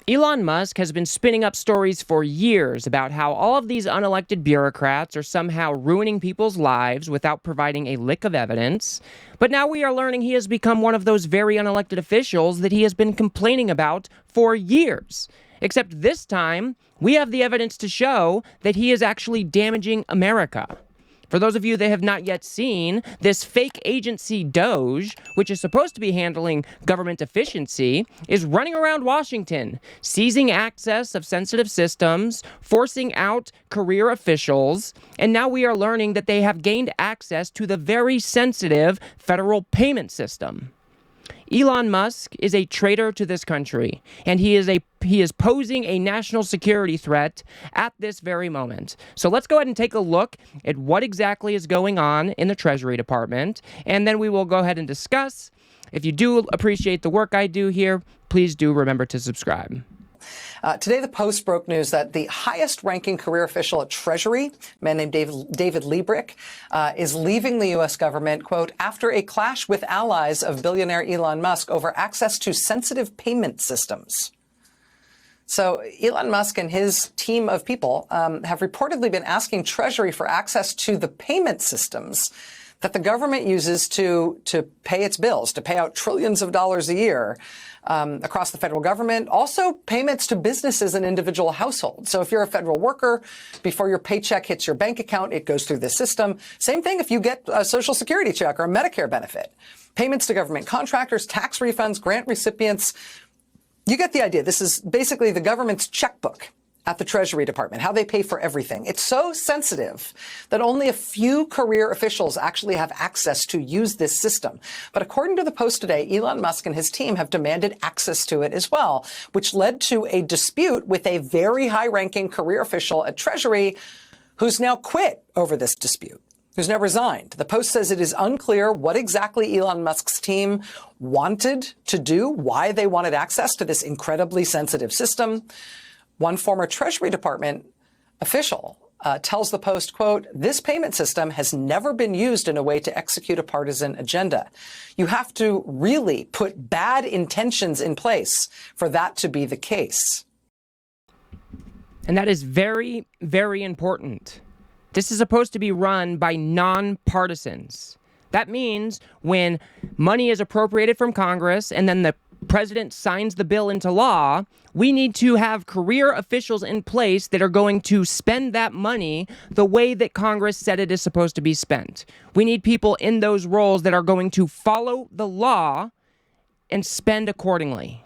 Elon Musk has been spinning up stories for years about how all of these unelected bureaucrats are somehow ruining people's lives without providing a lick of evidence. But now we are learning he has become one of those very unelected officials that he has been complaining about for years. Except this time, we have the evidence to show that he is actually damaging America. For those of you that have not yet seen, this fake agency Doge, which is supposed to be handling government efficiency, is running around Washington, seizing access of sensitive systems, forcing out career officials, and now we are learning that they have gained access to the very sensitive federal payment system. Elon Musk is a traitor to this country, and he is posing a national security threat at this very moment. So let's go ahead and take a look at what exactly is going on in the Treasury Department, and then we will go ahead and discuss. If you do appreciate the work I do here, please do remember to subscribe. Today, the Post broke news that the highest-ranking career official at Treasury, a man named David Liebrick, is leaving the U.S. government, quote, after a clash with allies of billionaire Elon Musk over access to sensitive payment systems. So Elon Musk and his team of people have reportedly been asking Treasury for access to the payment systems that the government uses to pay its bills, to pay out trillions of dollars a year across the federal government, also payments to businesses and individual households. So if you're a federal worker, before your paycheck hits your bank account, it goes through this system. Same thing if you get a Social Security check or a Medicare benefit. Payments to government contractors, tax refunds, grant recipients. You get the idea. This is basically the government's checkbook at the Treasury Department, how they pay for everything. It's so sensitive that only a few career officials actually have access to use this system. But according to the Post today, Elon Musk and his team have demanded access to it as well, which led to a dispute with a very high-ranking career official at Treasury who's now quit over this dispute, who's now resigned. The Post says it is unclear what exactly Elon Musk's team wanted to do, why they wanted access to this incredibly sensitive system. One former Treasury Department official tells the Post, quote, this payment system has never been used in a way to execute a partisan agenda. You have to really put bad intentions in place for that to be the case. And that is very, very important. This is supposed to be run by nonpartisans. That means when money is appropriated from Congress and then the president signs the bill into law, we need to have career officials in place that are going to spend that money the way that Congress said it is supposed to be spent. We need people in those roles that are going to follow the law and spend accordingly.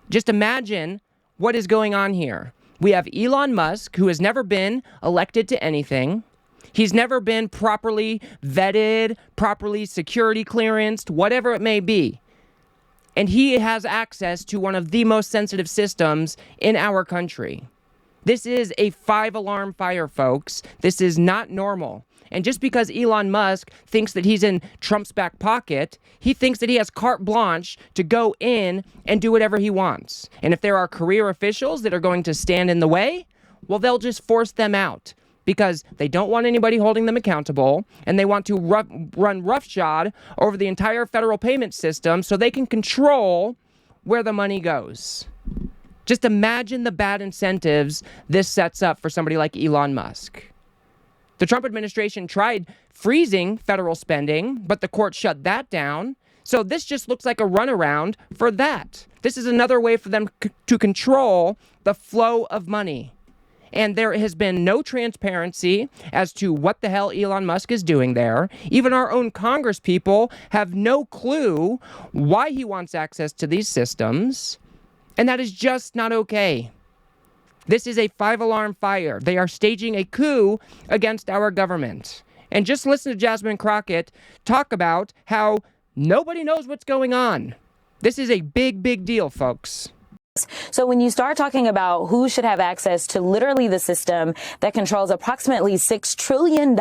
Just imagine what is going on here. We have Elon Musk, who has never been elected to anything. He's never been properly vetted, properly security clearanced, whatever it may be. And he has access to one of the most sensitive systems in our country. This is a 5-alarm fire, folks. This is not normal. And just because Elon Musk thinks that he's in Trump's back pocket, he thinks that he has carte blanche to go in and do whatever he wants. And if there are career officials that are going to stand in the way, well, they'll just force them out, because they don't want anybody holding them accountable, and they want to run roughshod over the entire federal payment system so they can control where the money goes. Just imagine the bad incentives this sets up for somebody like Elon Musk. The Trump administration tried freezing federal spending, but the court shut that down. So this just looks like a runaround for that. This is another way for them to control the flow of money. And there has been no transparency as to what the hell Elon Musk is doing there. Even our own Congress people have no clue why he wants access to these systems. And that is just not okay. This is a 5-alarm fire. They are staging a coup against our government. And just listen to Jasmine Crockett talk about how nobody knows what's going on. This is a big, big deal, folks. So when you start talking about who should have access to literally the system that controls approximately $6 trillion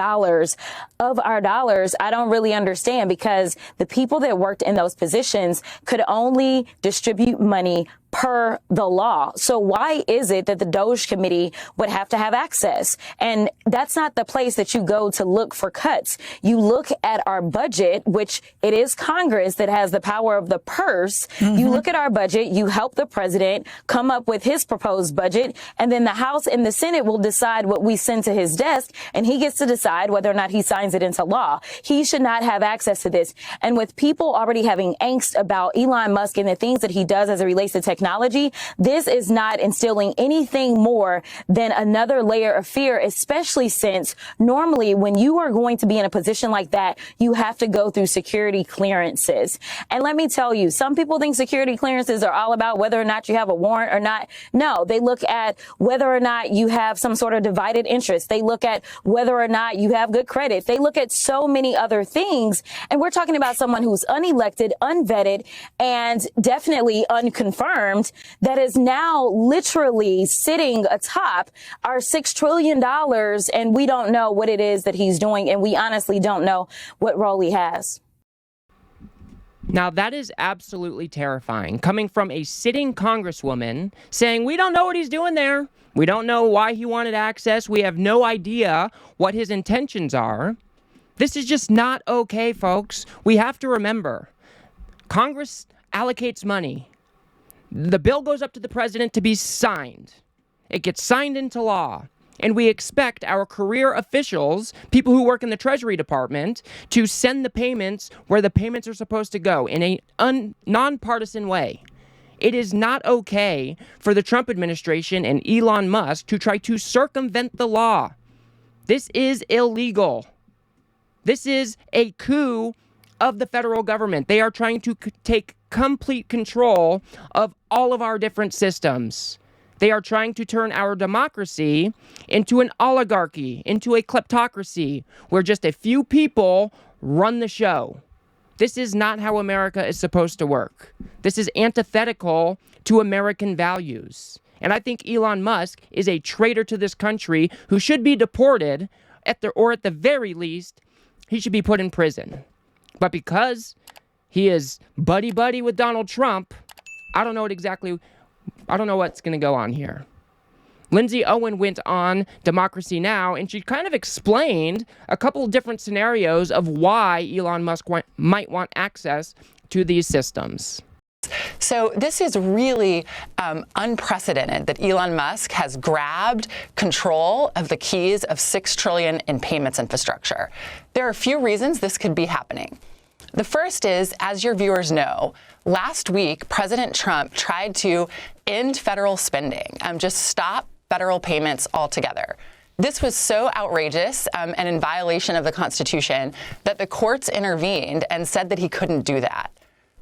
of our dollars, I don't really understand, because the people that worked in those positions could only distribute money per the law. So why is it that the Doge Committee would have to have access? And that's not the place that you go to look for cuts. You look at our budget, which it is Congress that has the power of the purse. You look at our budget, you help the president come up with his proposed budget, and then the House and the Senate will decide what we send to his desk, and he gets to decide whether or not he signs it into law. He should not have access to this. And with people already having angst about Elon Musk and the things that he does as it relates to technology, this is not instilling anything more than another layer of fear, especially since normally when you are going to be in a position like that, you have to go through security clearances. And let me tell you, some people think security clearances are all about whether or not you have a warrant or not. No, they look at whether or not you have some sort of divided interest. They look at whether or not you have good credit. They look at so many other things. And we're talking about someone who's unelected, unvetted, and definitely unconfirmed that is now literally sitting atop our $6 trillion. And we don't know what it is that he's doing. And we honestly don't know what role he has. Now, that is absolutely terrifying, coming from a sitting congresswoman saying, we don't know what he's doing there. We don't know why he wanted access. We have no idea what his intentions are. This is just not okay, folks. We have to remember, Congress allocates money. The bill goes up to the president to be signed. It gets signed into law. And we expect our career officials, people who work in the Treasury Department, to send the payments where the payments are supposed to go in a nonpartisan way. It is not okay for the Trump administration and Elon Musk to try to circumvent the law. This is illegal. This is a coup of the federal government. They are trying to take complete control of all of our different systems. They are trying to turn our democracy into an oligarchy, into a kleptocracy, where just a few people run the show. This is not how America is supposed to work. This is antithetical to American values. And I think Elon Musk is a traitor to this country who should be deported, or at the very least, he should be put in prison. But because he is buddy-buddy with Donald Trump, I don't know what's going to go on here. Lindsay Owen went on Democracy Now! And she kind of explained a couple of different scenarios of why Elon Musk might want access to these systems. So this is really unprecedented that Elon Musk has grabbed control of the keys of $6 trillion in payments infrastructure. There are a few reasons this could be happening. The first is, as your viewers know, last week, President Trump tried to end federal spending, just stop federal payments altogether. This was so outrageous and in violation of the Constitution that the courts intervened and said that he couldn't do that.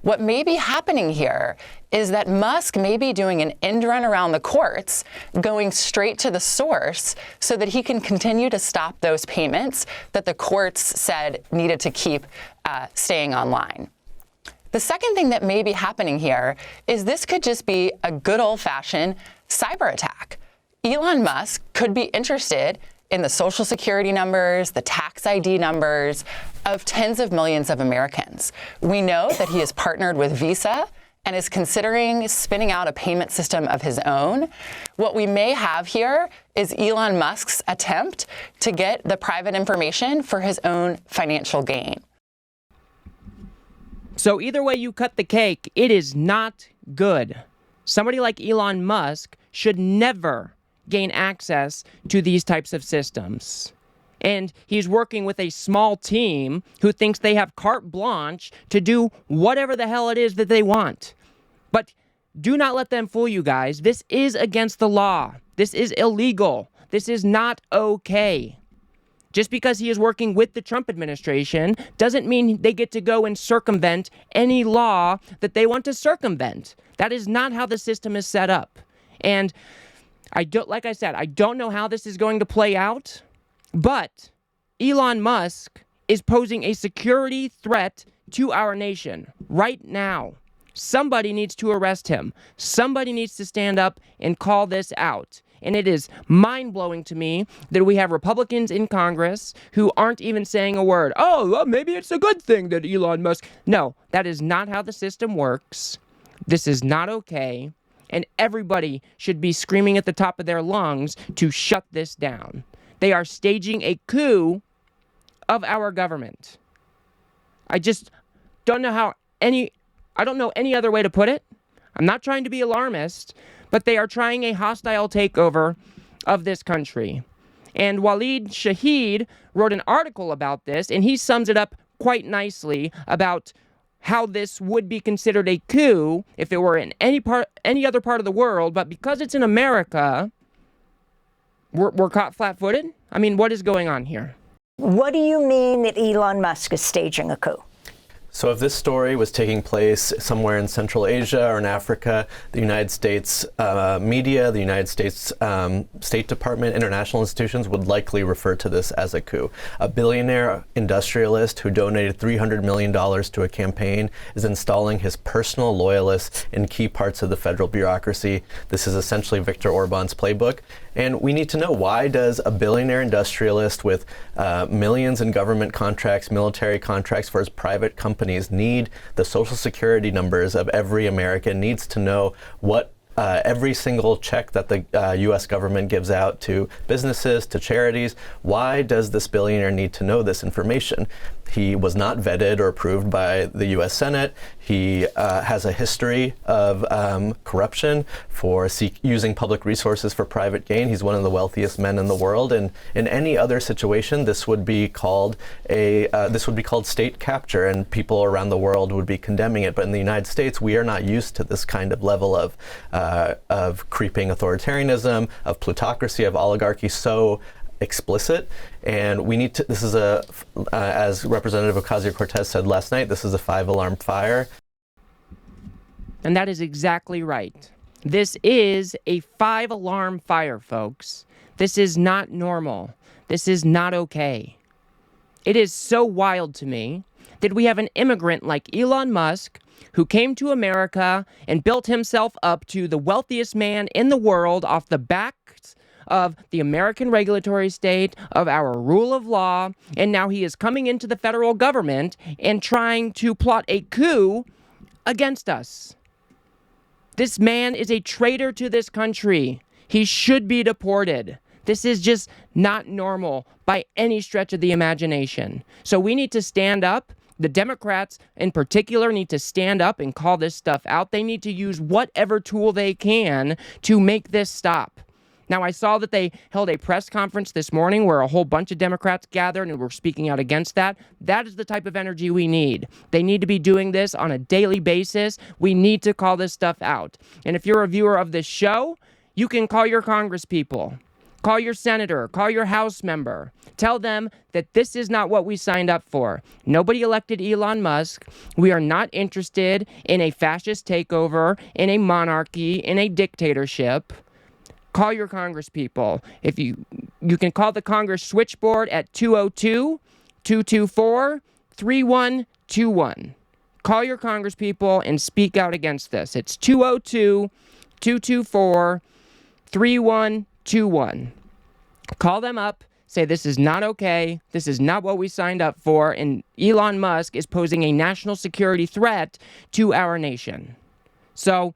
What may be happening here is that Musk may be doing an end run around the courts, going straight to the source so that he can continue to stop those payments that the courts said needed to keep staying online. The second thing that may be happening here is this could just be a good old-fashioned cyber attack. Elon Musk could be interested in the Social Security numbers, the tax ID numbers of tens of millions of Americans. We know that he has partnered with Visa and is considering spinning out a payment system of his own. What we may have here is Elon Musk's attempt to get the private information for his own financial gain. So either way you cut the cake, it is not good. Somebody like Elon Musk should never gain access to these types of systems. And he's working with a small team who thinks they have carte blanche to do whatever the hell it is that they want. But do not let them fool you guys. This is against the law. This is illegal. This is not okay. Just because he is working with the Trump administration doesn't mean they get to go and circumvent any law that they want to circumvent. That is not how the system is set up. And like I said, I don't know how this is going to play out, but Elon Musk is posing a security threat to our nation right now. Somebody needs to arrest him. Somebody needs to stand up and call this out. And it is mind-blowing to me that we have Republicans in Congress who aren't even saying a word. Oh, well, maybe it's a good thing that Elon Musk... No, that is not how the system works. This is not okay. and everybody should be screaming at the top of their lungs to shut this down. They are staging a coup of our government. I just don't know I don't know any other way to put it. I'm not trying to be alarmist, but they are trying a hostile takeover of this country. And Waleed Shahid wrote an article about this, and he sums it up quite nicely about how this would be considered a coup if it were in any other part of the world, but because it's in America, we're caught flat-footed? I mean, what is going on here? What do you mean that Elon Musk is staging a coup? So if this story was taking place somewhere in Central Asia or in Africa, the United States media, the United States State Department, international institutions would likely refer to this as a coup. A billionaire industrialist who donated $300 million to a campaign is installing his personal loyalists in key parts of the federal bureaucracy. This is essentially Viktor Orban's playbook. And we need to know, why does a billionaire industrialist with millions in government contracts, military contracts for his private companies need the social security numbers of every American, needs to know what every single check that the U.S. government gives out to businesses, to charities? Why does this billionaire need to know this information? He was not vetted or approved by the U.S. Senate. He has a history of corruption for using public resources for private gain. He's one of the wealthiest men in the world, and in any other situation, this would be called state capture, and people around the world would be condemning it. But in the United States, we are not used to this kind of level of creeping authoritarianism, of plutocracy, of oligarchy so explicit. And we need to, this is as Representative Ocasio-Cortez said last night, this is a 5-alarm fire. And that is exactly right. This is a 5-alarm fire, folks. This is not normal. This is not okay. It is so wild to me that we have an immigrant like Elon Musk who came to America and built himself up to the wealthiest man in the world off the backs of the American regulatory state, of our rule of law, and now he is coming into the federal government and trying to plot a coup against us. This man is a traitor to this country. He should be deported. This is just not normal by any stretch of the imagination. So we need to stand up. The Democrats in particular need to stand up and call this stuff out. They need to use whatever tool they can to make this stop. Now, I saw that they held a press conference this morning where a whole bunch of Democrats gathered and were speaking out against that. That is the type of energy we need. They need to be doing this on a daily basis. We need to call this stuff out. And if you're a viewer of this show, you can call your congresspeople, call your senator, call your House member. Tell them that this is not what we signed up for. Nobody elected Elon Musk. We are not interested in a fascist takeover, in a monarchy, in a dictatorship. Call your congresspeople. If you can call the Congress switchboard at 202-224-3121. Call your congresspeople and speak out against this. It's 202-224-3121. Call them up. Say this is not okay. This is not what we signed up for. And Elon Musk is posing a national security threat to our nation. So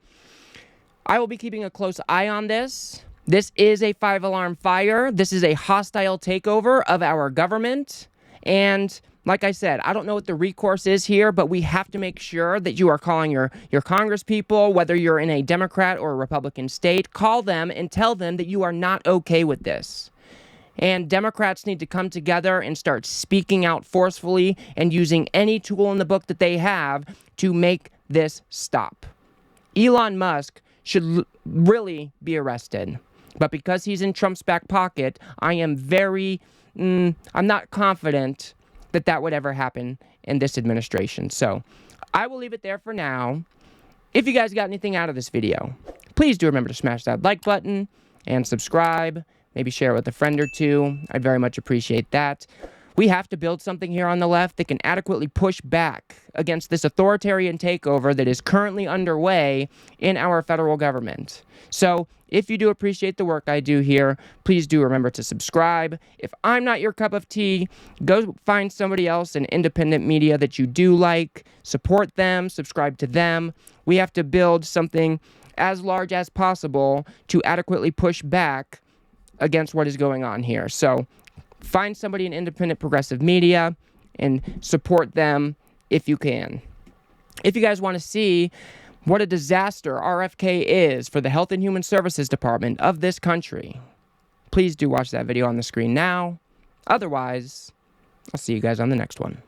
I will be keeping a close eye on this. This is a 5-alarm fire. This is a hostile takeover of our government. And like I said, I don't know what the recourse is here, but we have to make sure that you are calling your congresspeople, whether you're in a Democrat or a Republican state, call them and tell them that you are not okay with this. And Democrats need to come together and start speaking out forcefully and using any tool in the book that they have to make this stop. Elon Musk should really be arrested. But because he's in Trump's back pocket, I am I'm not confident that that would ever happen in this administration. So I will leave it there for now. If you guys got anything out of this video, please do remember to smash that like button and subscribe. Maybe share it with a friend or two. I'd very much appreciate that. We have to build something here on the left that can adequately push back against this authoritarian takeover that is currently underway in our federal government. So if you do appreciate the work I do here, please do remember to subscribe. If I'm not your cup of tea, go find somebody else in independent media that you do like. Support them, subscribe to them. We have to build something as large as possible to adequately push back against what is going on here. So find somebody in independent progressive media and support them if you can. If you guys want to see what a disaster RFK is for the Health and Human Services Department of this country, please do watch that video on the screen now. Otherwise, I'll see you guys on the next one.